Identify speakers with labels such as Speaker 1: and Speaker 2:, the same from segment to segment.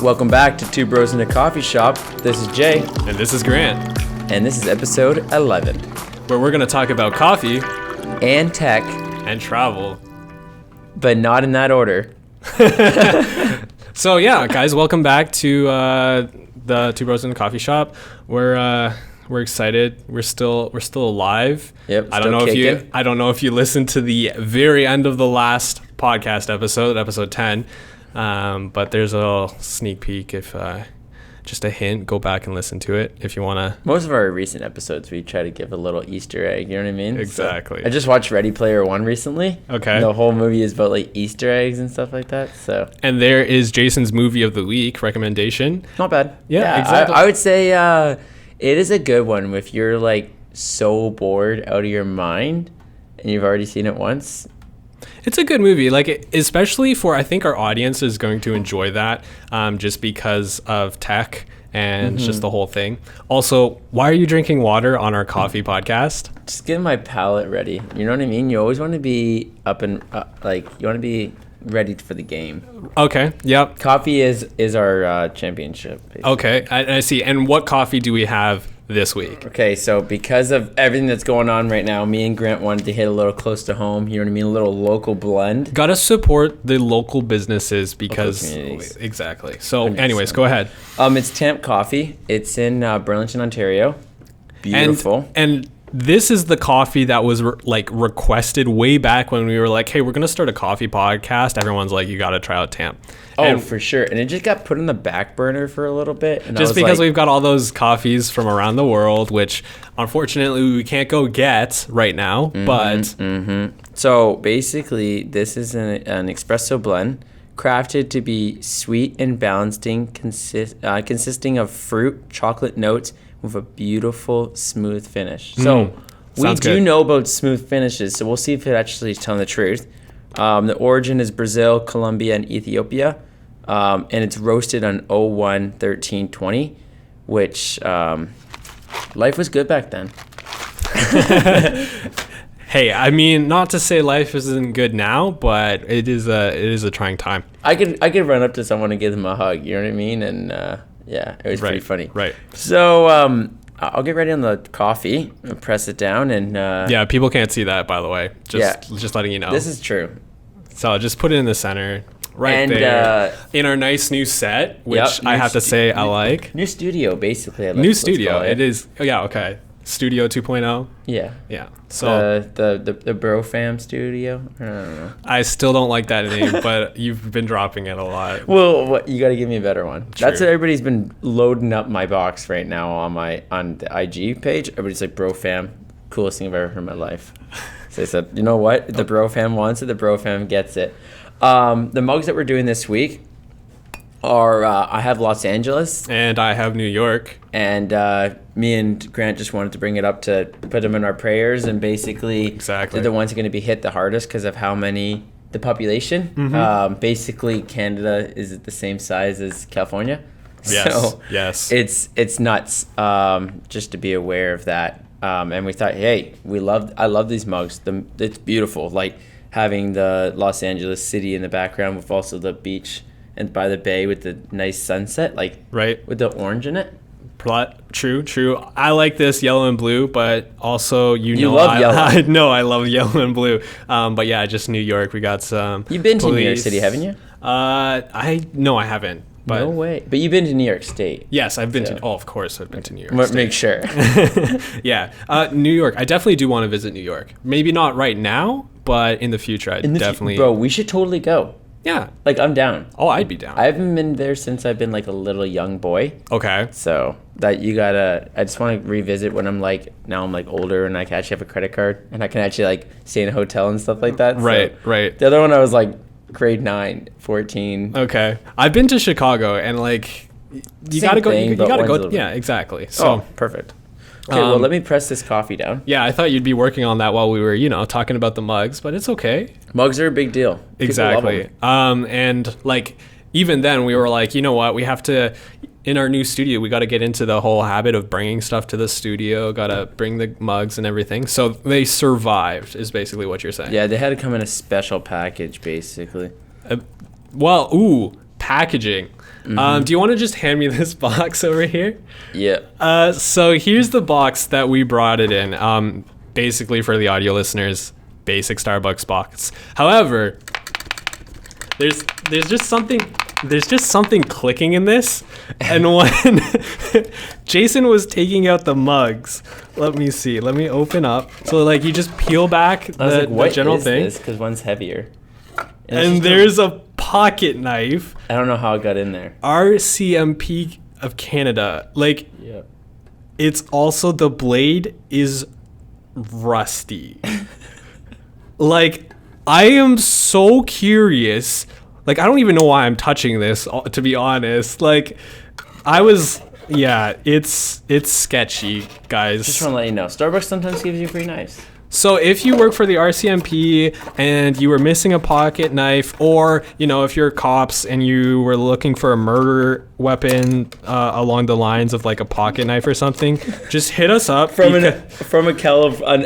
Speaker 1: Welcome back to Two Bros in a Coffee Shop. This is Jay.
Speaker 2: And this is Grant.
Speaker 1: And this is episode 11.
Speaker 2: Where we're going to talk about coffee.
Speaker 1: And tech.
Speaker 2: And travel.
Speaker 1: But not in that order.
Speaker 2: So yeah, guys, welcome back to the Two Bros in a Coffee Shop. We're excited. We're still alive.
Speaker 1: Yep.
Speaker 2: I don't know if you listened to the very end of the last podcast episode 10. But there's a sneak peek. If just a hint, go back and listen to it if you want to.
Speaker 1: Most of our recent episodes, we try to give a little Easter egg. You know what I mean?
Speaker 2: Exactly.
Speaker 1: So, I just watched Ready Player One recently.
Speaker 2: Okay.
Speaker 1: The whole movie is about like Easter eggs and stuff like that. So.
Speaker 2: And there is Jason's movie of the week recommendation.
Speaker 1: Not bad.
Speaker 2: Yeah, exactly.
Speaker 1: I would say it is a good one if you're like so bored out of your mind and you've already seen it once.
Speaker 2: It's a good movie, especially for, I think our audience is going to enjoy that just because of tech and just the whole thing. Also, why are you drinking water on our coffee podcast?
Speaker 1: Just getting my palate ready. You know what I mean? You always want to be you want to be ready for the game.
Speaker 2: Okay, yep.
Speaker 1: Coffee is our championship. Basically.
Speaker 2: Okay, I see. And what coffee do we have this week?
Speaker 1: Okay, so because of everything that's going on right now, me and Grant wanted to hit a little close to home. You know what I mean? A little local blend.
Speaker 2: Gotta support the local businesses because exactly. So, anyways, go ahead.
Speaker 1: It's Tamp Coffee. It's in Burlington, Ontario. Beautiful.
Speaker 2: And this is the coffee that was requested way back when we were like, hey, we're gonna start a coffee podcast. Everyone's like, you gotta try out Tamp.
Speaker 1: For sure. And it just got put on the back burner for a little bit. And
Speaker 2: just because we've got all those coffees from around the world, which unfortunately we can't go get right now.
Speaker 1: So basically, this is an espresso blend crafted to be sweet and balancing, consisting of fruit, chocolate notes with a beautiful, smooth finish. So we do know about smooth finishes, so we'll see if it actually is telling the truth. The origin is Brazil, Colombia, and Ethiopia, and it's roasted on 01-13-20, which life was good back then.
Speaker 2: Hey, I mean, not to say life isn't good now, but it is a trying time.
Speaker 1: I could run up to someone and give them a hug. You know what I mean? And yeah, it was pretty funny.
Speaker 2: Right.
Speaker 1: So I'll get ready on the coffee and press it down and
Speaker 2: yeah, people can't see that, by the way. Just letting you know.
Speaker 1: This is true.
Speaker 2: So just put it in the center there in our nice new set, which I have to say I like.
Speaker 1: New studio, basically.
Speaker 2: New studio. It is. Yeah, okay. Studio 2.0.
Speaker 1: Yeah.
Speaker 2: Yeah. So
Speaker 1: the Bro Fam studio. I don't know.
Speaker 2: I still don't like that name, but you've been dropping it a lot.
Speaker 1: Well, you got to give me a better one.
Speaker 2: True.
Speaker 1: That's what everybody's been loading up my box right now on the IG page. Everybody's like, Bro Fam, coolest thing I've ever heard in my life. So I said, you know what? The Bro Fam wants it. The Bro Fam gets it. The mugs that we're doing this week are I have Los Angeles
Speaker 2: and I have New York, and
Speaker 1: me and Grant just wanted to bring it up to put them in our prayers, and basically they're the ones that are going to be hit the hardest because of the population. Basically Canada is the same size as California.
Speaker 2: Yes.
Speaker 1: It's nuts. Just to be aware of that. And we thought, hey, I love these mugs. It's beautiful, like having the Los Angeles city in the background with also the beach and by the bay with the nice sunset, with the orange in it.
Speaker 2: True. I like this yellow and blue, but also
Speaker 1: you love yellow.
Speaker 2: I know I love yellow and blue. But yeah, just New York. We got some.
Speaker 1: You've been to New York City, haven't you?
Speaker 2: I haven't. But
Speaker 1: no way. But you've been to New York State.
Speaker 2: Yes, I've been to. Oh, of course, I've been to New York State.
Speaker 1: Make sure.
Speaker 2: Yeah, New York. I definitely do want to visit New York. Maybe not right now, but in the future, definitely.
Speaker 1: Bro, we should totally go.
Speaker 2: Yeah.
Speaker 1: I'm down.
Speaker 2: Oh, I'd be down.
Speaker 1: I haven't been there since I've been a little young boy.
Speaker 2: Okay.
Speaker 1: So I just want to revisit when I'm older and I can actually have a credit card and I can actually stay in a hotel and stuff like that.
Speaker 2: Right.
Speaker 1: The other one I was grade 9, 14.
Speaker 2: Okay. I've been to Chicago and you gotta go. You gotta go. Yeah, exactly. So
Speaker 1: perfect. Okay, well, let me press this coffee down.
Speaker 2: Yeah, I thought you'd be working on that while we were, talking about the mugs, but it's okay.
Speaker 1: Mugs are a big deal.
Speaker 2: Exactly. And even then we were like, you know what, we have to, in our new studio, we got to get into the whole habit of bringing stuff to the studio, got to bring the mugs and everything. So they survived is basically what you're saying.
Speaker 1: Yeah, they had to come in a special package, basically.
Speaker 2: Packaging. Do you want to just hand me this box over here?
Speaker 1: Yeah.
Speaker 2: So here's the box that we brought it in. Basically for the audio listeners, basic Starbucks box. However, there's just something clicking in this, and when Jason was taking out the mugs, let me see. Let me open up. So like you just peel back the general thing.
Speaker 1: Because one's heavier.
Speaker 2: And there's a pocket knife.
Speaker 1: I don't know how it got in there.
Speaker 2: RCMP of Canada. Like,
Speaker 1: yeah.
Speaker 2: It's also, the blade is rusty. Like, I am so curious. Like, I don't even know why I'm touching this, to be honest. Like, it's sketchy, guys.
Speaker 1: Just want to let you know, Starbucks sometimes gives you free knives.
Speaker 2: So if you work for the RCMP and you were missing a pocket knife, or, you know, if you're cops and you were looking for a murder weapon along the lines of like a pocket knife or something, just hit us up.
Speaker 1: From an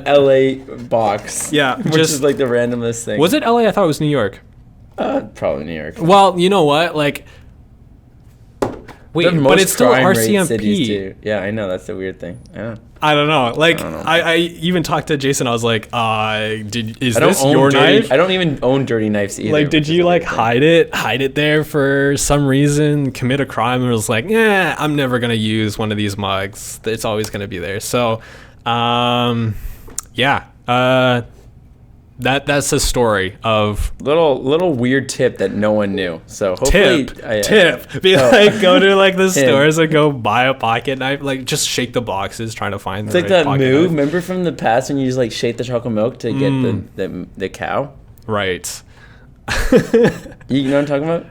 Speaker 1: LA box.
Speaker 2: Yeah.
Speaker 1: Which is like the randomest thing.
Speaker 2: Was it LA? I thought it was New York.
Speaker 1: Probably New York.
Speaker 2: Well, you know what? Like, wait, but it's still RCMP.
Speaker 1: Too. Yeah, I know. That's the weird thing. Yeah.
Speaker 2: I don't know. Like, I even talked to Jason. I was like, is this your knife?
Speaker 1: I don't even own dirty knives either.
Speaker 2: Like, did you like hide it there for some reason, commit a crime, and was like, I'm never going to use one of these mugs. It's always going to be there. So, that's a story of
Speaker 1: little weird tip that no one knew. So hopefully
Speaker 2: go to like the stores and go buy a pocket knife, like just shake the boxes trying to find
Speaker 1: it's
Speaker 2: the
Speaker 1: like
Speaker 2: right
Speaker 1: that move
Speaker 2: knife.
Speaker 1: Remember from the past when you just like shake the chocolate milk to get the cow,
Speaker 2: right?
Speaker 1: You know what I'm talking about?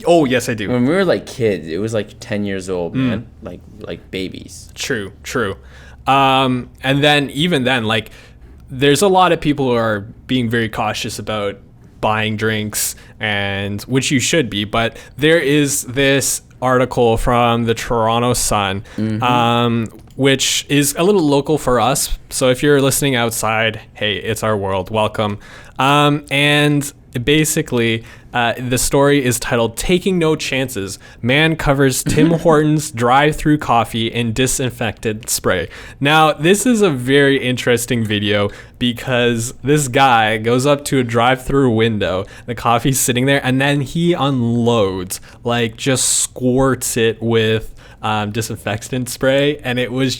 Speaker 2: Oh yes, I do.
Speaker 1: When we were like kids, it was like 10 years old, man. Like babies.
Speaker 2: True. And then even then, like, there's a lot of people who are being very cautious about buying drinks, and which you should be, but there is this article from the Toronto Sun, which is a little local for us. So if you're listening outside, hey, it's our world. Welcome. And basically, the story is titled "Taking No Chances. Man Covers Tim Hortons Drive-Through Coffee in Disinfectant Spray." Now, this is a very interesting video because this guy goes up to a drive-through window, the coffee's sitting there, and then he unloads, like just squirts it with disinfectant spray, and it was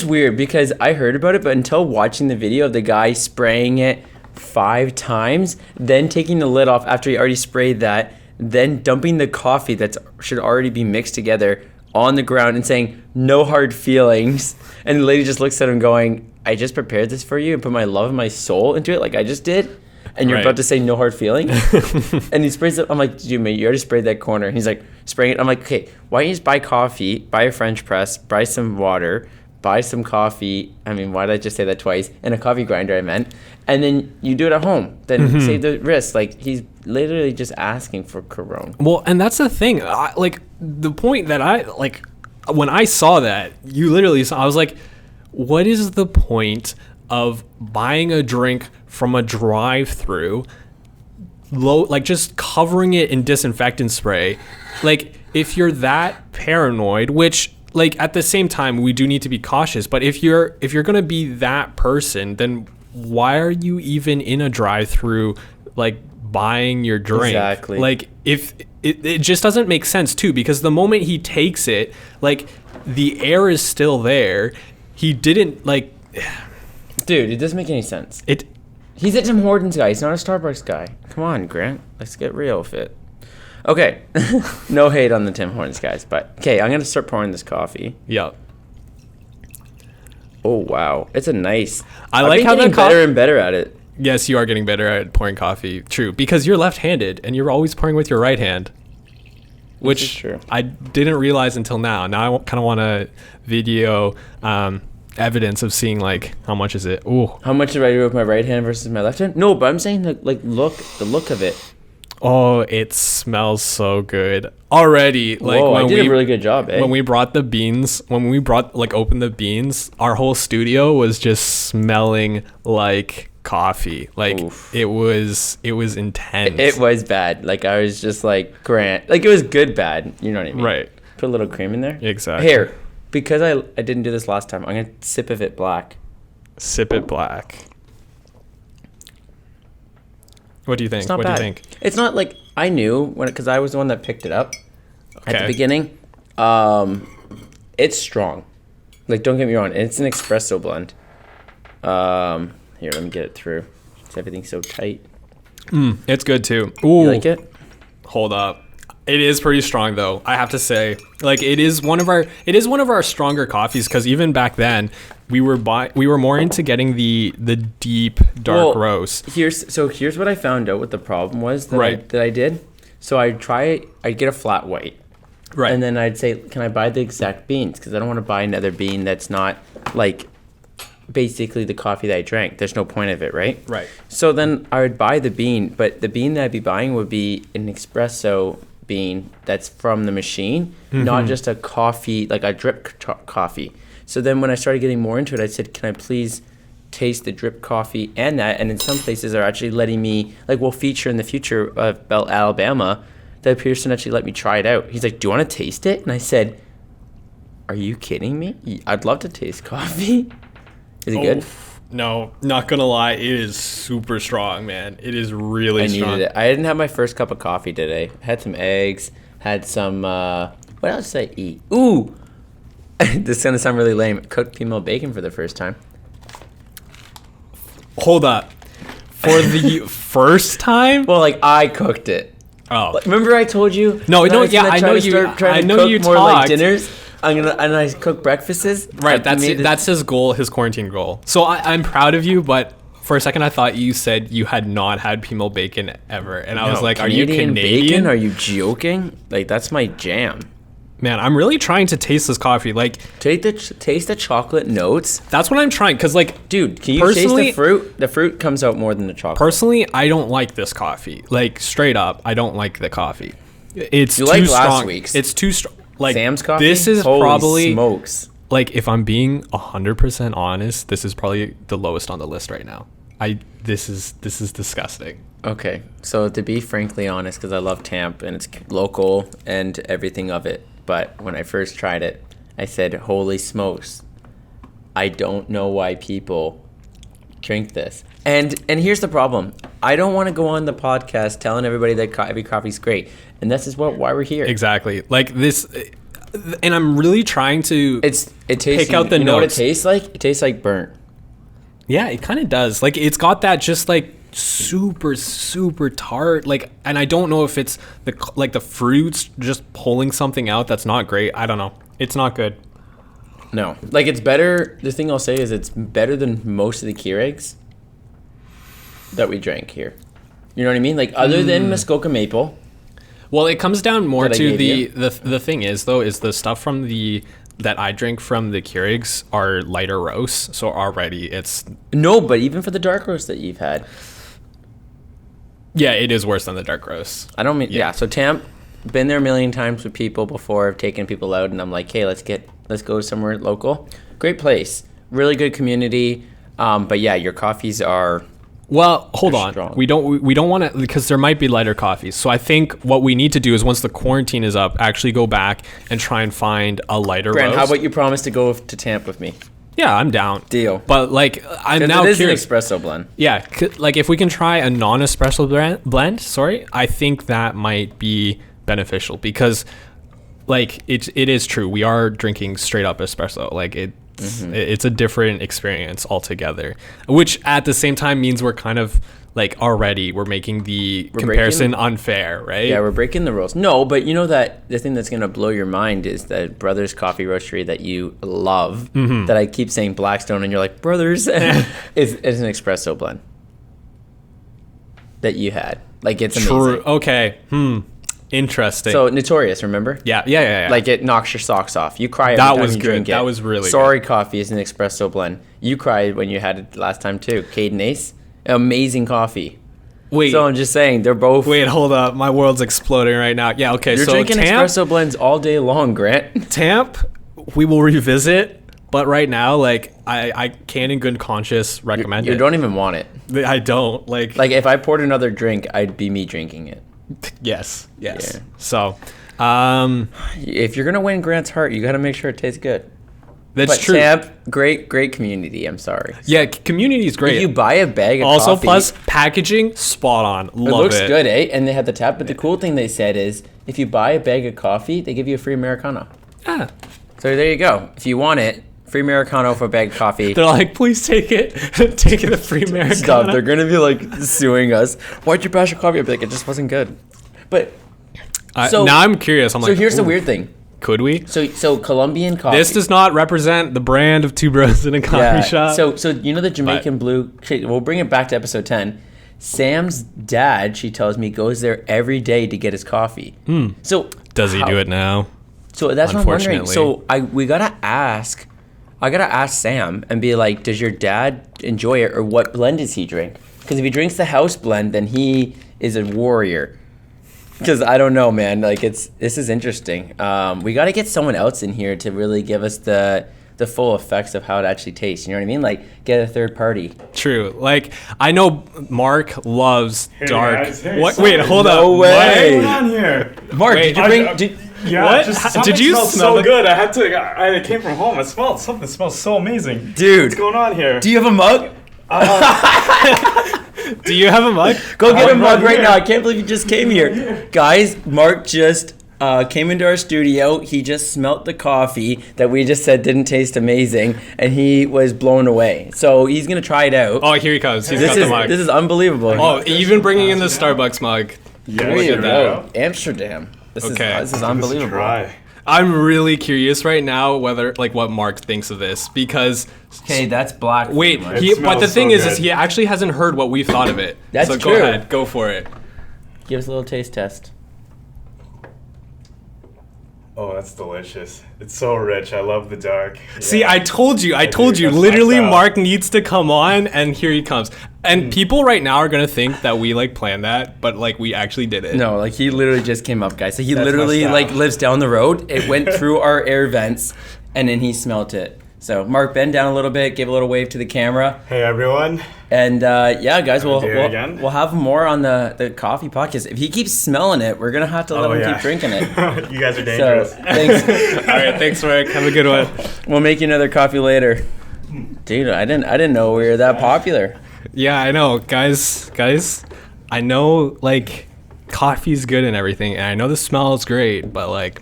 Speaker 1: weird because I heard about it, but until watching the video of the guy spraying it 5 times, then taking the lid off after he already sprayed that, then dumping the coffee that should already be mixed together on the ground and saying, "No hard feelings." And the lady just looks at him going, "I just prepared this for you and put my love and my soul into it like I just did. And you're about to say no hard feelings?" And he sprays it. I'm like, "Dude, mate, you already sprayed that corner." And he's like, spraying it. I'm like, "Okay, why don't you just buy coffee, buy a French press, buy some water, buy some coffee." I mean, why did I just say that twice? And a coffee grinder, I meant. And then you do it at home. Then save the risk. Like, he's literally just asking for Corona.
Speaker 2: Well, and that's the thing. Like, the point that when I saw that, you literally saw, I was like, what is the point of buying a drink from a drive-through, like just covering it in disinfectant spray? Like, if you're that paranoid, which, like, at the same time, we do need to be cautious, but if you're gonna be that person, then why are you even in a drive-through, like, buying your drink?
Speaker 1: Exactly.
Speaker 2: Like, if it just doesn't make sense too, because the moment he takes it, like, the air is still there. He didn't, like,
Speaker 1: dude, it doesn't make any sense.
Speaker 2: He's
Speaker 1: a Tim Hortons guy. He's not a Starbucks guy. Come on, Grant. Let's get real with it. Okay. No hate on the Tim Hortons guys, but okay, I'm gonna start pouring this coffee.
Speaker 2: Yeah.
Speaker 1: Oh wow, it's a nice.
Speaker 2: I like how
Speaker 1: getting better and better at it.
Speaker 2: Yes, you are getting better at pouring coffee. True, because you're left-handed and you're always pouring with your right hand, which I didn't realize until now. Now I kind of want to video evidence of seeing, like, how much is it? Ooh,
Speaker 1: how much did I do with my right hand versus my left hand? No, but I'm saying the look of it.
Speaker 2: Oh, it smells so good already. Like,
Speaker 1: I did a really good job, eh?
Speaker 2: When we brought the beans, opened the beans, our whole studio was just smelling like coffee. Like,
Speaker 1: Oof.
Speaker 2: it was intense.
Speaker 1: It was bad. Like, I was just like, Grant. Like, it was good bad. You know what I mean?
Speaker 2: Right.
Speaker 1: Put a little cream in there.
Speaker 2: Exactly.
Speaker 1: Here, because I didn't do this last time, I'm going to sip of it black.
Speaker 2: Sip it black. What do you think?
Speaker 1: It's not
Speaker 2: What
Speaker 1: bad.
Speaker 2: do you think?
Speaker 1: It's not like I knew because I was the one that picked it up at
Speaker 2: Okay.
Speaker 1: the beginning. It's strong. Like, don't get me wrong. It's an espresso blend. Here, let me get it through. Everything's so tight.
Speaker 2: It's good too. Ooh,
Speaker 1: You like it?
Speaker 2: hold up. It is pretty strong though. I have to say, like, it is one of our stronger coffees, because even back then we were more into getting the deep dark roast.
Speaker 1: Here's what I found out what the problem was that
Speaker 2: Right.
Speaker 1: I did. So I'd get a flat white.
Speaker 2: Right.
Speaker 1: And then I'd say, can I buy the exact beans? Because I don't want to buy another bean that's not like basically the coffee that I drank. There's no point of it, right?
Speaker 2: Right.
Speaker 1: So then I would buy the bean, but the bean that I'd be buying would be an espresso bean that's from the machine, not just a coffee, like a drip coffee. So then when I started getting more into it, I said, can I please taste the drip coffee and that? And in some places are actually letting me, like, we'll feature in the future of Alabama, that person actually let me try it out. He's like, do you want to taste it? And I said, are you kidding me? I'd love to taste coffee. Is it good?
Speaker 2: No, not gonna lie, it is super strong, man. It is really
Speaker 1: I
Speaker 2: strong.
Speaker 1: needed it. I didn't have my first cup of coffee today. Had some eggs, had some, what else did I eat? Ooh! This is going to sound really lame. Cooked female bacon for the first time.
Speaker 2: Hold up. For the first time?
Speaker 1: Well, like, I cooked it.
Speaker 2: Oh.
Speaker 1: Like, remember I told you?
Speaker 2: No,
Speaker 1: that
Speaker 2: no,
Speaker 1: I was
Speaker 2: yeah,
Speaker 1: gonna
Speaker 2: I
Speaker 1: try
Speaker 2: know
Speaker 1: to
Speaker 2: you-
Speaker 1: start trying
Speaker 2: I
Speaker 1: to
Speaker 2: know
Speaker 1: cook
Speaker 2: you
Speaker 1: more like
Speaker 2: talked.
Speaker 1: dinners. And I cook breakfasts.
Speaker 2: Right,
Speaker 1: I made this-
Speaker 2: that's his goal, his quarantine goal. So I'm proud of you, but for a second I thought you said you had not had female bacon ever, and I was
Speaker 1: No,
Speaker 2: like, "Are you Canadian?
Speaker 1: bacon? Are you joking? Like, that's my jam.
Speaker 2: Man, I'm really trying to taste this coffee. Like,
Speaker 1: Taste the chocolate notes.
Speaker 2: that's what I'm trying, because, like,
Speaker 1: Dude, can you taste
Speaker 2: personally,
Speaker 1: the fruit? The fruit comes out more than the chocolate.
Speaker 2: personally, I don't like this coffee. Like, straight up, I don't like the coffee. It's
Speaker 1: You
Speaker 2: too
Speaker 1: like
Speaker 2: strong.
Speaker 1: last week's?
Speaker 2: It's too strong. Like,
Speaker 1: Sam's coffee?
Speaker 2: this is
Speaker 1: Holy
Speaker 2: probably
Speaker 1: smokes.
Speaker 2: like, if I'm being 100% honest, this is probably the lowest on the list right now. This is disgusting.
Speaker 1: Okay, so to be frankly honest, because I love Tamp and it's local and everything of it, but when I first tried it, I said, holy smokes, I don't know why people drink this. And here's the problem. I don't want to go on the podcast telling everybody that every coffee's great. And this is why we're here.
Speaker 2: Exactly. Like this, and I'm really trying to.
Speaker 1: It tastes,
Speaker 2: pick out the
Speaker 1: you know what it
Speaker 2: notes.
Speaker 1: tastes like? It tastes like burnt.
Speaker 2: Yeah, it kind of does. Like, it's got that just like super tart. Like, and I don't know if it's the fruits just pulling something out that's not great. I don't know. It's not good.
Speaker 1: No. Like, it's better. The thing I'll say is it's better than most of the Keurigs that we drank here. You know what I mean? Like, other than Muskoka Maple.
Speaker 2: Well, it comes down more
Speaker 1: That I
Speaker 2: to
Speaker 1: gave
Speaker 2: the thing is, though, is the stuff from that I drink from the Keurigs are lighter roasts, so already it's
Speaker 1: No, but even for the dark roast that you've had.
Speaker 2: yeah, it is worse than the dark roast.
Speaker 1: I don't mean, yeah. So Tamp, been there a million times with people before. I've taken people out and I'm like, hey, let's go somewhere local. Great place. Really good community. But yeah, your coffees are...
Speaker 2: Well, hold
Speaker 1: They're
Speaker 2: on.
Speaker 1: strong.
Speaker 2: We don't want to, because there might be lighter coffees. So I think what we need to do is, once the quarantine is up, actually go back and try and find a lighter
Speaker 1: Grant,
Speaker 2: roast.
Speaker 1: how about you promise to go to Tamp with me?
Speaker 2: Yeah, I'm down.
Speaker 1: Deal.
Speaker 2: But like, I'm
Speaker 1: 'Cause
Speaker 2: now
Speaker 1: it is
Speaker 2: curious.
Speaker 1: an espresso blend.
Speaker 2: Yeah, like if we can try a non-espresso blend, I think that might be beneficial, because like it is true. We are drinking straight up espresso. Like it's a different experience altogether, which at the same time means we're kind of like already we're making the comparison unfair, right?
Speaker 1: Yeah, we're breaking the rules. No, but you know that the thing that's going to blow your mind is that Brothers Coffee Roastery that you love, that I keep saying Blackstone, and you're like, Brothers, is an espresso blend that you had. Like, it's amazing.
Speaker 2: True. Okay. Interesting.
Speaker 1: So, Notorious, remember?
Speaker 2: Yeah.
Speaker 1: Like, it knocks your socks off. You cry every
Speaker 2: That
Speaker 1: time
Speaker 2: was
Speaker 1: you
Speaker 2: good.
Speaker 1: drink it.
Speaker 2: That was really
Speaker 1: Sorry Coffee is an espresso blend. You cried when you had it last time, too. Caden Ace. Amazing coffee.
Speaker 2: wait,
Speaker 1: So, I'm just saying, they're both...
Speaker 2: wait, hold up. My world's exploding right now. Yeah, okay.
Speaker 1: You're
Speaker 2: So
Speaker 1: drinking
Speaker 2: Tamp,
Speaker 1: espresso blends all day long, Grant.
Speaker 2: Tamp, we will revisit But right now, like I can't in good conscience recommend
Speaker 1: You
Speaker 2: it.
Speaker 1: don't even want it.
Speaker 2: I don't like.
Speaker 1: Like if I poured another drink, I'd be me drinking it.
Speaker 2: Yes.
Speaker 1: Yeah.
Speaker 2: So,
Speaker 1: If you're gonna win Grant's heart, you gotta make sure it tastes good.
Speaker 2: that's
Speaker 1: But
Speaker 2: true.
Speaker 1: Tamp, great community. I'm sorry.
Speaker 2: Yeah, community is great.
Speaker 1: If you buy a bag of
Speaker 2: Also,
Speaker 1: coffee,
Speaker 2: plus packaging, spot on.
Speaker 1: it
Speaker 2: Love
Speaker 1: looks
Speaker 2: it.
Speaker 1: good, eh? And they had the tap. But the cool thing they said is, if you buy a bag of coffee, they give you a free Americano.
Speaker 2: Ah.
Speaker 1: So there you go. If you want it, free Americano for a bag of coffee.
Speaker 2: They're like, please take it. Take the free Americano.
Speaker 1: Stop. They're gonna be like suing us. Why'd you bash your coffee? I'd be like, it just wasn't good. But so
Speaker 2: now I'm curious. I'm
Speaker 1: so
Speaker 2: like,
Speaker 1: here's the
Speaker 2: ooh,
Speaker 1: weird thing.
Speaker 2: Could we?
Speaker 1: So Colombian coffee.
Speaker 2: This does not represent the brand of Two Bros in a Coffee Shop.
Speaker 1: So you know the Jamaican Blue. We'll bring it back to episode 10. Sam's dad, she tells me, goes there every day to get his coffee. So
Speaker 2: does he do it now?
Speaker 1: So that's what I'm wondering.
Speaker 2: Unfortunately.
Speaker 1: So I gotta ask Sam and be like, does your dad enjoy it, or what blend does he drink? Because if he drinks the house blend, then he is a warrior. Because I don't know, man. Like this is interesting. We got to get someone else in here to really give us the full effects of how it actually tastes. You know what I mean? Like get a third party.
Speaker 2: True. Like I know Mark loves dark.
Speaker 3: guys, hey,
Speaker 2: what?
Speaker 3: sorry.
Speaker 2: Wait, hold
Speaker 1: No
Speaker 2: up.
Speaker 1: way.
Speaker 3: What's
Speaker 1: Hey.
Speaker 3: going on here?
Speaker 1: Mark,
Speaker 2: Wait,
Speaker 1: did you bring?
Speaker 3: Yeah,
Speaker 2: What?
Speaker 3: just
Speaker 2: Did
Speaker 3: something
Speaker 2: you
Speaker 3: smells
Speaker 2: smell
Speaker 3: so
Speaker 2: the-
Speaker 3: good. I came from home. Something smells so amazing.
Speaker 1: Dude,
Speaker 3: What's going on here?
Speaker 1: do you have a mug?
Speaker 2: Do you have a mug?
Speaker 1: Go get a
Speaker 3: I'm
Speaker 1: mug
Speaker 3: right
Speaker 1: right
Speaker 3: here.
Speaker 1: now. I can't believe you just came here. Guys, Mark just came into our studio. He just smelt the coffee that we just said didn't taste amazing, and he was blown away. So he's going to try it out.
Speaker 2: Oh, here he comes. He's
Speaker 1: this
Speaker 2: got the mug.
Speaker 1: is unbelievable.
Speaker 2: Oh, even bringing in the Starbucks mug.
Speaker 3: Yeah,
Speaker 1: There
Speaker 2: look
Speaker 1: you
Speaker 2: at
Speaker 1: go. Amsterdam. This
Speaker 2: Okay.
Speaker 1: is
Speaker 3: Give us a
Speaker 1: unbelievable.
Speaker 3: try.
Speaker 2: I'm really curious right now whether like what Mark thinks of this because
Speaker 1: Okay, that's black.
Speaker 2: wait,
Speaker 1: Mark.
Speaker 2: he, but
Speaker 3: smells
Speaker 2: the thing
Speaker 3: so
Speaker 2: is
Speaker 3: good.
Speaker 2: he actually hasn't heard what we thought of it.
Speaker 1: That's
Speaker 2: so
Speaker 1: true.
Speaker 2: go ahead, go for it.
Speaker 1: Give us a little taste test.
Speaker 3: Oh, that's delicious. It's so rich. I love the dark.
Speaker 2: See,
Speaker 3: Yeah.
Speaker 2: I told you.
Speaker 3: That's
Speaker 2: Literally,
Speaker 3: my style.
Speaker 2: Mark needs to come on, and here he comes. And people right now are gonna think that we like planned that, but like we actually did it.
Speaker 1: No, like he literally just came up, guys. So he
Speaker 3: That's my
Speaker 1: literally
Speaker 3: style.
Speaker 1: like lives down the road. It went through our air vents, and then he smelt it. So Mark, bend down a little bit, give a little wave to the camera,
Speaker 3: Hey everyone.
Speaker 1: and yeah, guys, we'll
Speaker 3: do it again?
Speaker 1: we'll have more on the coffee podcast. If he keeps smelling it, we're gonna have to let him keep drinking it.
Speaker 3: You guys are
Speaker 1: So
Speaker 3: dangerous.
Speaker 1: thanks.
Speaker 2: All right, thanks, Mark. Have a good one.
Speaker 1: We'll make you another coffee later, dude. I didn't know we were that popular.
Speaker 2: Yeah, I know, guys. I know like coffee's good and everything, and I know the smell is great, but like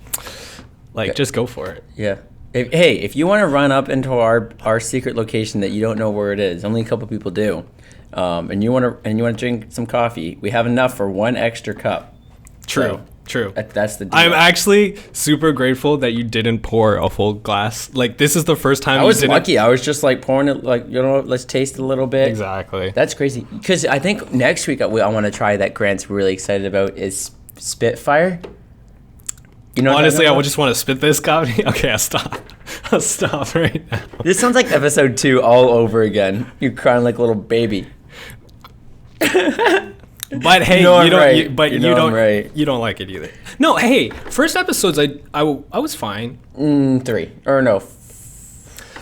Speaker 2: just go for it.
Speaker 1: Yeah. If you want to run up into our secret location that you don't know where it is, only a couple people do, and you want to drink some coffee, we have enough for one extra cup.
Speaker 2: True.
Speaker 1: That's the deal.
Speaker 2: I'm actually super grateful that you didn't pour a full glass. Like this is the first time
Speaker 1: I
Speaker 2: you
Speaker 1: was
Speaker 2: didn't.
Speaker 1: lucky. I was just like pouring it, like, you know, let's taste it a little bit.
Speaker 2: Exactly.
Speaker 1: That's crazy. Because I think next week I want to try that Grant's really excited about is Spitfire. You know what I'm
Speaker 2: Honestly,
Speaker 1: talking
Speaker 2: I
Speaker 1: about?
Speaker 2: would just want to spit this coffee. Okay, I'll stop. I'll stop right now.
Speaker 1: This sounds like episode 2 all over again. You're crying like a little baby.
Speaker 2: But hey,
Speaker 1: You know I'm
Speaker 2: you don't.
Speaker 1: right.
Speaker 2: You, but
Speaker 1: You
Speaker 2: you,
Speaker 1: know I'm
Speaker 2: don't.
Speaker 1: right.
Speaker 2: You don't like it either. No, hey, first episodes, I was fine.
Speaker 1: 3 or no?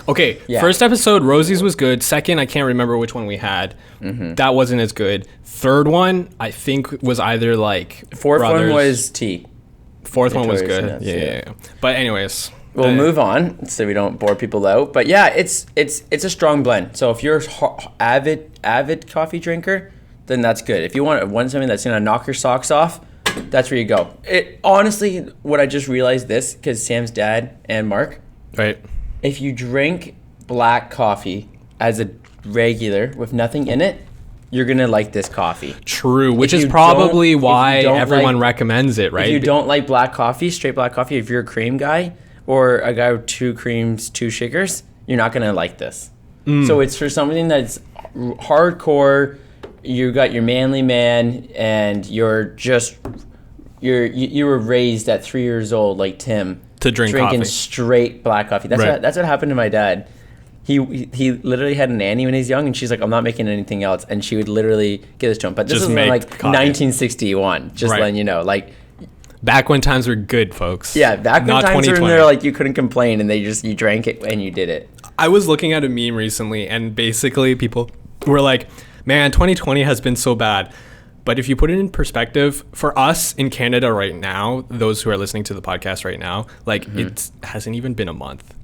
Speaker 2: Okay,
Speaker 1: Yeah.
Speaker 2: first episode, Rosie's was good. Second, I can't remember which one we had. That wasn't as good. Third one, I think was either like
Speaker 1: Fourth one
Speaker 2: Brothers.
Speaker 1: was tea.
Speaker 2: Fourth one was
Speaker 1: Victoria's
Speaker 2: good.
Speaker 1: Nuts,
Speaker 2: Yeah. But anyways,
Speaker 1: We'll move on so we don't bore people out. But yeah, it's a strong blend. So if you're avid coffee drinker, then that's good. If you want something that's gonna knock your socks off, that's where you go. It honestly, what I just realized this because Sam's dad and Mark,
Speaker 2: right.
Speaker 1: if you drink black coffee as a regular with nothing in it, you're gonna like this coffee.
Speaker 2: True, which
Speaker 1: If
Speaker 2: is
Speaker 1: you
Speaker 2: probably
Speaker 1: don't- if you
Speaker 2: why
Speaker 1: don't
Speaker 2: everyone
Speaker 1: like-
Speaker 2: recommends it, right?
Speaker 1: If you don't like black coffee, straight black coffee, if you're a cream guy or a guy with 2 creams, 2 sugars, you're not gonna like this. So it's for something that's hardcore. You got your manly man, and you were raised at 3 years old like Tim
Speaker 2: To drink
Speaker 1: drinking
Speaker 2: coffee.
Speaker 1: straight black coffee.
Speaker 2: Right.
Speaker 1: That's what happened to my dad. He literally had a nanny when he was young, and she's like, I'm not making anything else, and she would literally give this to him. But this
Speaker 2: Just
Speaker 1: was in
Speaker 2: make
Speaker 1: like
Speaker 2: coffee.
Speaker 1: 1961. Just
Speaker 2: Right.
Speaker 1: letting you know, like
Speaker 2: Back when times were good, folks.
Speaker 1: Yeah, back when
Speaker 2: Not
Speaker 1: times were in
Speaker 2: 2020.
Speaker 1: there, like, you couldn't complain, and you drank it and you did it.
Speaker 2: I was looking at a meme recently, and basically people were like, man, 2020 has been so bad. But if you put it in perspective, for us in Canada right now, those who are listening to the podcast right now, like, it hasn't even been a month.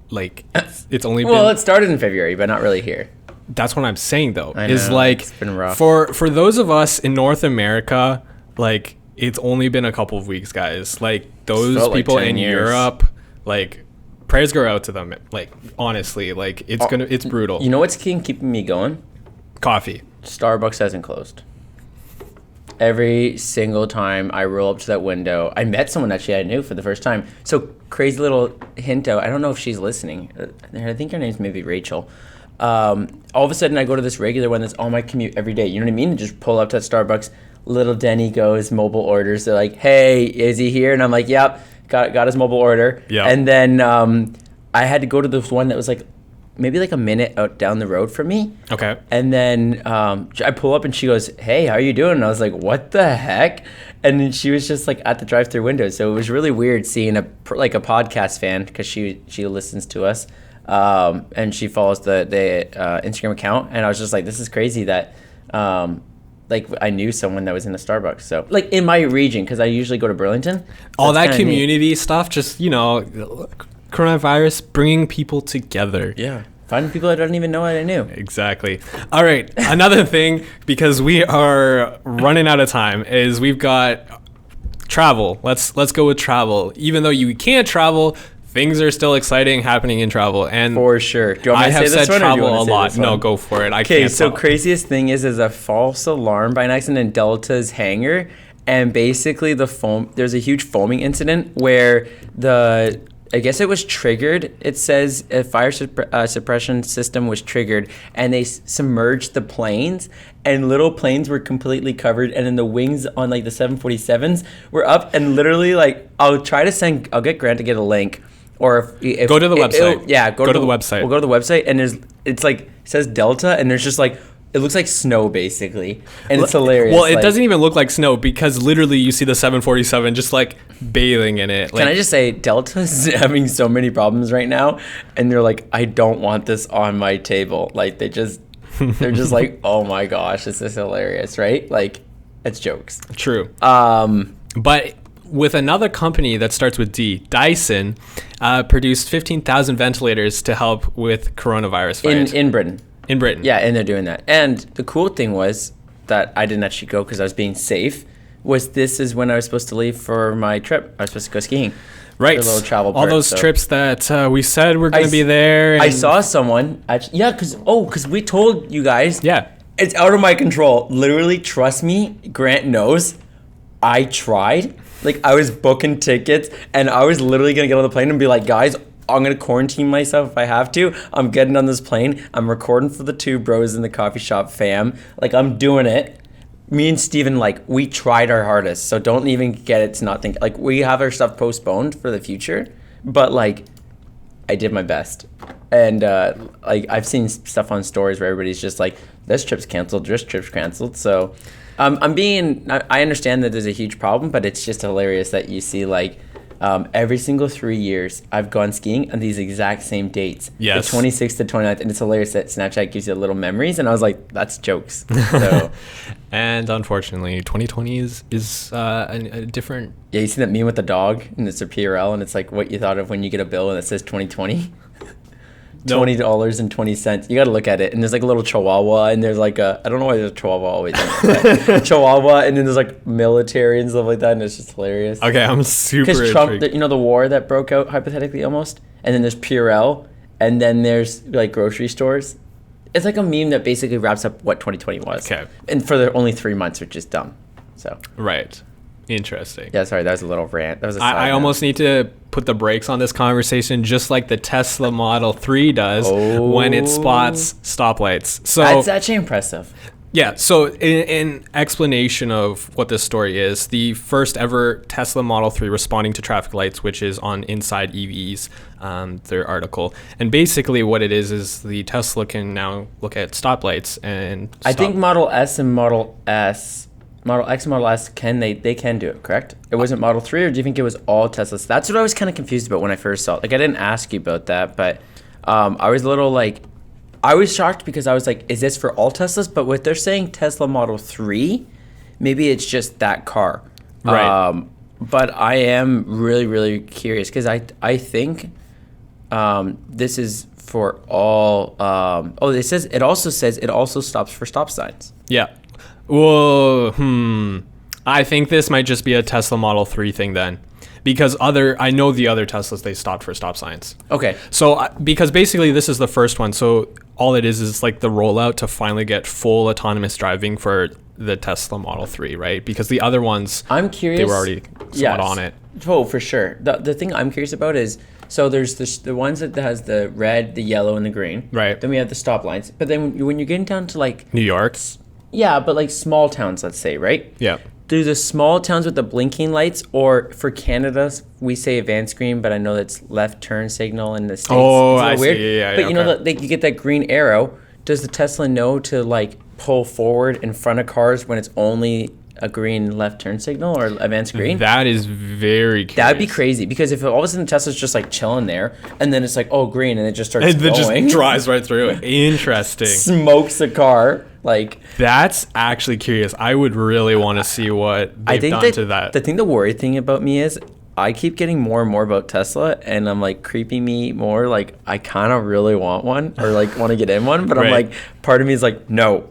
Speaker 2: Like, it's only
Speaker 1: Well,
Speaker 2: been...
Speaker 1: it started in February, but not really here.
Speaker 2: That's what I'm saying, though.
Speaker 1: I
Speaker 2: Is
Speaker 1: know,
Speaker 2: like,
Speaker 1: it's been rough.
Speaker 2: For those of us in North America, like, it's only been a couple of weeks, guys. Like, those
Speaker 1: felt like
Speaker 2: people
Speaker 1: 10
Speaker 2: in
Speaker 1: years.
Speaker 2: Europe, like, prayers go out to them. Like, honestly, like, it's brutal.
Speaker 1: You know what's keeping me going?
Speaker 2: Coffee.
Speaker 1: Starbucks hasn't closed. Every single time I roll up to that window, I met someone actually I knew for the first time. So crazy little hint out. I don't know if she's listening. I think her name's maybe Rachel. All of a sudden I go to this regular one that's on my commute every day. You know what I mean? Just pull up to that Starbucks. Little Denny goes, mobile orders. They're like, hey, is he here? And I'm like, yep, got his mobile order.
Speaker 2: Yeah.
Speaker 1: And then I had to go to this one that was like maybe like a minute out down the road from me.
Speaker 2: Okay.
Speaker 1: And then I pull up and she goes, hey, how you doing? And I was like, what the heck? And then she was just like at the drive-thru window. So it was really weird seeing a podcast fan, because she listens to us, and she follows the Instagram account. And I was just like, this is crazy that like I knew someone that was in a Starbucks. So like in my region, because I usually go to Burlington.
Speaker 2: All
Speaker 1: That's
Speaker 2: that
Speaker 1: kinda neat.
Speaker 2: community stuff, just, you know, coronavirus bringing people together.
Speaker 1: Yeah. Finding people I don't even know I knew.
Speaker 2: Exactly. All right. Another thing, because we are running out of time, is we've got travel. Let's go with travel. Even though you can't travel, things are still exciting happening in travel. And
Speaker 1: For sure. Do you want
Speaker 2: I
Speaker 1: me to
Speaker 2: have
Speaker 1: say this
Speaker 2: said
Speaker 1: one, or do you
Speaker 2: travel a
Speaker 1: want to say
Speaker 2: lot.
Speaker 1: this one?
Speaker 2: No, go for it. I
Speaker 1: Okay,
Speaker 2: can't
Speaker 1: so
Speaker 2: talk.
Speaker 1: craziest thing is a false alarm by an accident in Delta's hangar, and basically there's a huge foaming incident where I guess it was triggered. It says a fire suppression system was triggered, and they submerged the planes, and little planes were completely covered, and then the wings on like the 747s were up, and literally like I'll get Grant to get a link. Or if
Speaker 2: Go to the website.
Speaker 1: Go
Speaker 2: to the website.
Speaker 1: We'll go to the website, and it's like, it says Delta, and there's just like, it looks like snow basically, and it's hilarious.
Speaker 2: Well, it
Speaker 1: like,
Speaker 2: doesn't even look like snow, because literally you see the 747 just like bathing in it.
Speaker 1: Can I just say, Delta's having so many problems right now, and they're like, I don't want this on my table. Like they're just like, oh my gosh, this is hilarious, right? Like, it's jokes.
Speaker 2: True. But with another company that starts with D, Dyson, produced 15,000 ventilators to help with coronavirus fight.
Speaker 1: In Britain.
Speaker 2: In Britain.
Speaker 1: Yeah, and they're doing that. And the cool thing was that I didn't actually go because I was being safe. This is when I was supposed to leave for my trip. I was supposed to go skiing.
Speaker 2: Right.
Speaker 1: A little travel
Speaker 2: All
Speaker 1: part,
Speaker 2: those
Speaker 1: so.
Speaker 2: trips that we said were going to be there.
Speaker 1: I saw someone. Actually, yeah, because we told you guys.
Speaker 2: Yeah.
Speaker 1: It's out of my control. Literally, trust me, Grant knows. I tried. Like, I was booking tickets, and I was literally going to get on the plane and be like, guys, I'm going to quarantine myself if I have to. I'm getting on this plane. I'm recording for the two bros in the coffee shop fam. Like, I'm doing it. Me and Steven, like, we tried our hardest. So don't even get it to not think. Like, we have our stuff postponed for the future. But, like, I did my best. And, like, I've seen stuff on stories where everybody's just like, this trip's canceled, this trip's canceled. So I understand that there's a huge problem, but it's just hilarious that you see, like, every single 3 years, I've gone skiing on these exact same dates.
Speaker 2: Yes.
Speaker 1: The 26th to 29th. And it's hilarious that Snapchat gives you little memories. And I was like, that's jokes. So,
Speaker 2: and unfortunately, 2020 is a different...
Speaker 1: yeah, you see that meme with the dog, and it's a PRL, and it's like what you thought of when you get a bill and it says 2020. $20.20. You got to look at it. And there's like a little chihuahua, and there's like I don't know why there's a chihuahua always in it, but chihuahua, and then there's like military and stuff like that, and it's just hilarious.
Speaker 2: Okay, I'm super
Speaker 1: Because Trump,
Speaker 2: intrigued.
Speaker 1: the war that broke out hypothetically almost, and then there's Purell, and then there's like grocery stores. It's like a meme that basically wraps up what 2020 was.
Speaker 2: Okay.
Speaker 1: And for the only 3 months, which is dumb. So.
Speaker 2: Right. Interesting.
Speaker 1: Yeah, sorry, that was a little rant. That was a side
Speaker 2: I
Speaker 1: note.
Speaker 2: almost need to put the brakes on this conversation, just like the Tesla Model 3 does when it spots stoplights. So
Speaker 1: That's actually impressive.
Speaker 2: yeah, so in explanation of what this story is, the first ever Tesla Model 3 responding to traffic lights, which is on Inside EVs, their article. And basically what it is the Tesla can now look at stoplights and
Speaker 1: I think Model S and Model S Model X and Model S, they can do it, correct? It wasn't Model 3, or do you think it was all Teslas? That's what I was kind of confused about when I first saw it. Like, I didn't ask you about that, but I was a little like, I was shocked because I was like, is this for all Teslas? But what they're saying, Tesla Model 3, maybe it's just that car.
Speaker 2: Right.
Speaker 1: But I am really, really curious because I think this is for all. It also says it also stops for stop signs.
Speaker 2: Yeah. Well, I think this might just be a Tesla Model 3 thing then. Because I know the other Teslas, they stopped for stop signs.
Speaker 1: Okay.
Speaker 2: So, because basically this is the first one. So all it is like the rollout to finally get full autonomous driving for the Tesla Model 3, right? Because the other ones,
Speaker 1: I'm curious.
Speaker 2: they were already somewhat on it.
Speaker 1: Oh, for sure. The thing I'm curious about is, so there's the ones that has the red, the yellow, and the green.
Speaker 2: Right.
Speaker 1: Then we have the stop lines. But then when you're getting down to like...
Speaker 2: New York?
Speaker 1: Yeah, but like small towns, let's say, right?
Speaker 2: Yeah.
Speaker 1: Do the small towns with the blinking lights, or for Canada, we say advanced green, but I know that's left turn signal in the States.
Speaker 2: Oh,
Speaker 1: it's a little
Speaker 2: I
Speaker 1: weird.
Speaker 2: see. Yeah,
Speaker 1: but you know, you get that green arrow. Does the Tesla know to like pull forward in front of cars when it's only a green left turn signal or advanced green?
Speaker 2: That is very curious.
Speaker 1: That'd be crazy, because if all of a sudden Tesla's just like chilling there and then it's like, oh, green, and it just starts going.
Speaker 2: It just drives right through it. Interesting.
Speaker 1: Smokes a car. Like,
Speaker 2: that's actually curious. I would really want to see what they've done to that.
Speaker 1: The worry thing about me is I keep getting more and more about Tesla, and I'm like creeping me more. Like, I kind of really want one, or like want to get in one, but
Speaker 2: Right.
Speaker 1: I'm like, part of me is like, no,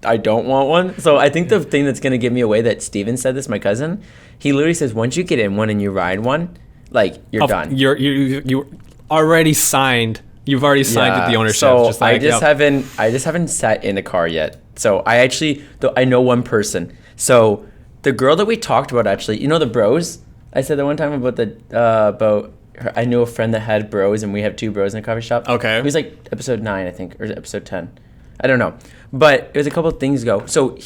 Speaker 1: I don't want one. So I think the thing that's going to give me away, that Steven said this, my cousin, he literally says, once you get in one and you ride one, like, you're done.
Speaker 2: You already signed. You've already signed the ownership.
Speaker 1: So
Speaker 2: just like,
Speaker 1: I just haven't sat in a car yet. So I know one person. So the girl that we talked about, actually, you know the bros? I said that one time about I knew a friend that had bros, and we have two bros in a coffee shop.
Speaker 2: Okay.
Speaker 1: It was like episode 9, I think, or episode 10. I don't know. But it was a couple of things ago. So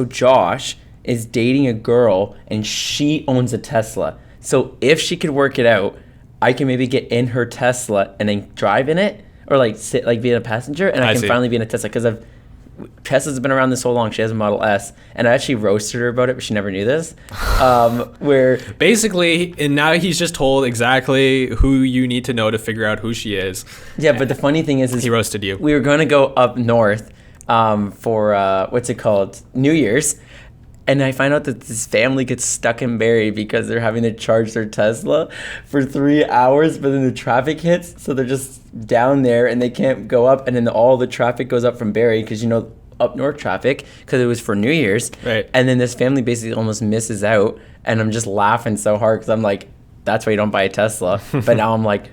Speaker 1: Josh is dating a girl, and she owns a Tesla. So if she could work it out, I can maybe get in her Tesla and then drive in it, or like sit, like be a passenger, and I can finally be in a Tesla, because Tesla's been around this so long. She has a Model S, and I actually roasted her about it, but she never knew this. Where
Speaker 2: basically, and now he's just told exactly who you need to know to figure out who she is.
Speaker 1: Yeah, but the funny thing is
Speaker 2: he roasted you.
Speaker 1: We were going to go up north for what's it called, New Year's. And I find out that this family gets stuck in Barrie because they're having to charge their Tesla for 3 hours, but then the traffic hits, so they're just down there and they can't go up. And then all the traffic goes up from Barrie, because you know up north traffic, because it was for New Year's.
Speaker 2: Right.
Speaker 1: And then this family basically almost misses out, and I'm just laughing so hard because I'm like, that's why you don't buy a Tesla. But now I'm like,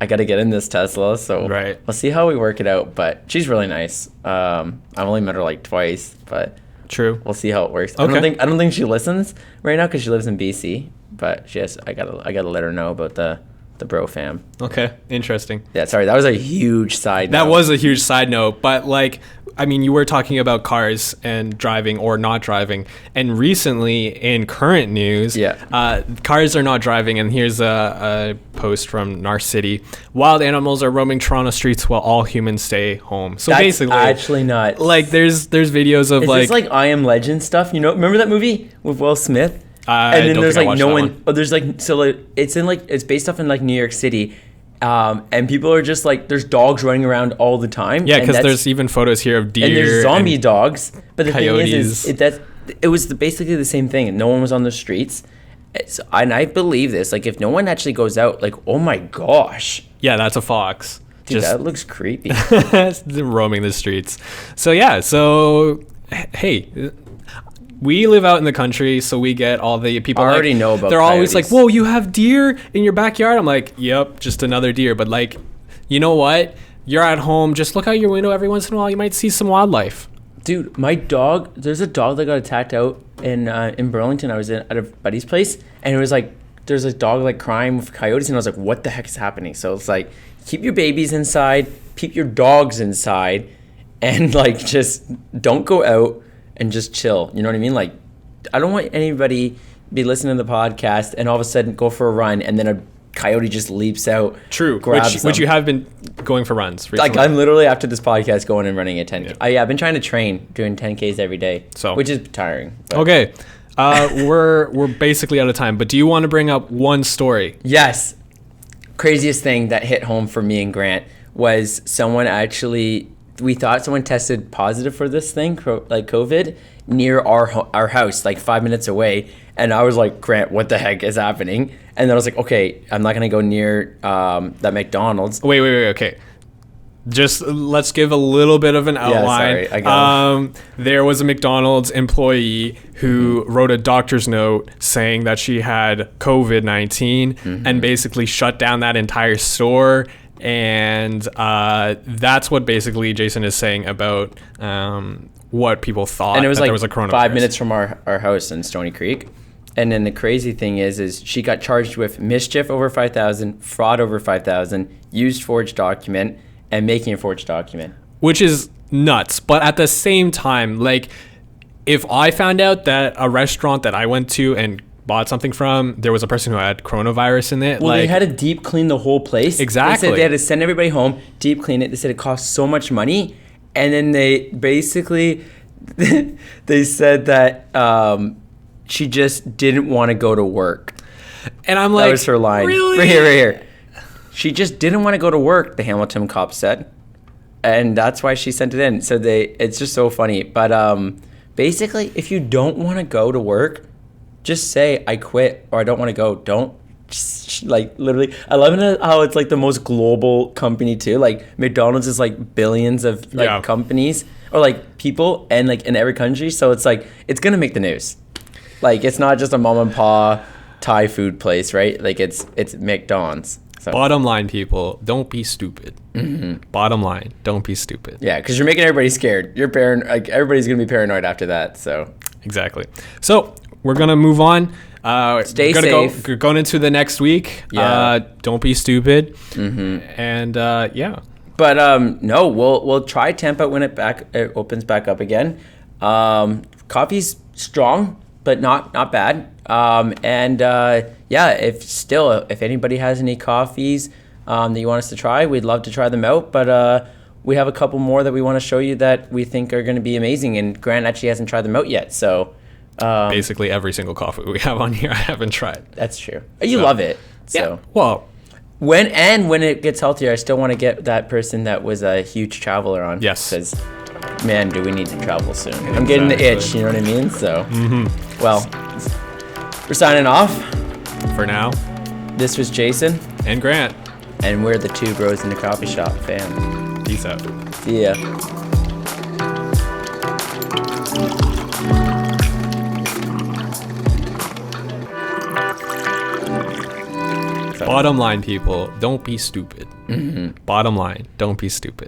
Speaker 1: I got to get in this Tesla, so
Speaker 2: right.
Speaker 1: We'll see how we work it out. But she's really nice. I've only met her like twice, but.
Speaker 2: True.
Speaker 1: We'll see how it works.
Speaker 2: Okay.
Speaker 1: I don't think she listens right now because she lives in BC, but I gotta let her know about the bro fam.
Speaker 2: Okay, interesting.
Speaker 1: Yeah, sorry, that was a huge side
Speaker 2: That
Speaker 1: note.
Speaker 2: was a huge side note, but like, I mean, you were talking about cars and driving or not driving, and recently in current news, cars are not driving, and here's a post from Nar City. Wild animals are roaming Toronto streets while all humans stay home. So
Speaker 1: That's
Speaker 2: basically,
Speaker 1: actually not.
Speaker 2: Like, there's videos of
Speaker 1: Is this like I Am Legend stuff? You know, remember that movie with Will Smith? And then there's like no one. Oh, there's like, so like, it's based off in like New York City. And people are just like, there's dogs running around all the time.
Speaker 2: Yeah, because there's even photos here of deer.
Speaker 1: And there's zombie dogs. But the
Speaker 2: coyotes.
Speaker 1: thing is it was basically the same thing. And no one was on the streets. And I believe this. Like, if no one actually goes out, like, oh my gosh.
Speaker 2: Yeah, that's a fox.
Speaker 1: Dude, that looks creepy.
Speaker 2: Roaming the streets. So, yeah. So, hey, we live out in the country, so we get all the people.
Speaker 1: I already know about
Speaker 2: They're
Speaker 1: coyotes.
Speaker 2: always like, whoa, you have deer in your backyard? I'm like, yep, just another deer. But like, you know what? You're at home. Just look out your window every once in a while. You might see some wildlife.
Speaker 1: Dude, my dog, there's a dog that got attacked out in Burlington. I was at a buddy's place, and it was like, there's a dog like crying with coyotes, and I was like, what the heck is happening? So it's like, keep your babies inside, keep your dogs inside, and like, just don't go out and just chill. You know what I mean? Like, I don't want anybody be listening to the podcast and all of a sudden go for a run and then a coyote just leaps out.
Speaker 2: True,
Speaker 1: grabs
Speaker 2: which
Speaker 1: them.
Speaker 2: you have been going for runs recently.
Speaker 1: Like I'm literally after this podcast going and running a 10K. I've been trying to train doing 10Ks every day, which is tiring. But.
Speaker 2: Okay, we're basically out of time. But do you want to bring up one story?
Speaker 1: Yes, craziest thing that hit home for me and Grant was someone actually. We thought someone tested positive for this thing, like COVID, near our house, like 5 minutes away. And I was like, Grant, what the heck is happening? And then I was like, okay, I'm not going to go near that McDonald's.
Speaker 2: Wait, okay. Just let's give a little bit of an outline.
Speaker 1: Yeah, sorry, I got it.
Speaker 2: There was a McDonald's employee who wrote a doctor's note saying that she had COVID-19 and basically shut down that entire store. And that's what basically Jason is saying about what people thought.
Speaker 1: And it was
Speaker 2: that
Speaker 1: like
Speaker 2: there was a coronavirus.
Speaker 1: 5 minutes from our house in Stony Creek. And then the crazy thing is she got charged with mischief over 5,000, fraud over 5,000, used forged document, and making a forged document.
Speaker 2: Which is nuts. But at the same time, like, if I found out that a restaurant that I went to and bought something from, there was a person who had coronavirus in it.
Speaker 1: Well, they had to deep clean the whole place.
Speaker 2: Exactly.
Speaker 1: They said they had to send everybody home, deep clean it. They said it cost so much money. And then they basically, they said that she just didn't want to go to work.
Speaker 2: And I'm like,
Speaker 1: that was her line.
Speaker 2: Really?
Speaker 1: Right here. She just didn't want to go to work, the Hamilton cop said. And that's why she sent it in. So it's just so funny. But basically, if you don't want to go to work, just say I quit or I don't want to go. Don't like literally. I love it how it's like the most global company too. Like McDonald's is like billions of like companies or like people and like in every country. So it's like it's gonna make the news. Like it's not just a mom and pop Thai food place, right? Like it's McDonald's. So.
Speaker 2: Bottom line, people, don't be stupid. Bottom line, don't be stupid.
Speaker 1: Yeah, because you're making everybody scared. You're like everybody's gonna be paranoid after that. So
Speaker 2: exactly. So we're gonna move on.
Speaker 1: Stay safe.
Speaker 2: We're going into the next week.
Speaker 1: Yeah.
Speaker 2: Don't be stupid. And yeah.
Speaker 1: But no, we'll try Tampa when it opens back up again. Coffee's strong, but not bad. Yeah, if anybody has any coffees that you want us to try, we'd love to try them out. But we have a couple more that we want to show you that we think are going to be amazing. And Grant actually hasn't tried them out yet, so.
Speaker 2: Basically every single coffee we have on here I haven't tried.
Speaker 1: That's true. You love it. So.
Speaker 2: Yeah. Well,
Speaker 1: when it gets healthier, I still want to get that person that was a huge traveler on.
Speaker 2: Yes.
Speaker 1: Because, man, do we need to travel soon. Exactly. I'm getting the itch, you know what I mean? So, well, we're signing off.
Speaker 2: For now.
Speaker 1: This was Jason.
Speaker 2: And Grant.
Speaker 1: And we're the Two Bros in the Coffee Shop fam.
Speaker 2: Peace out.
Speaker 1: See ya.
Speaker 2: Bottom line, people, don't be stupid. Bottom line, don't be stupid.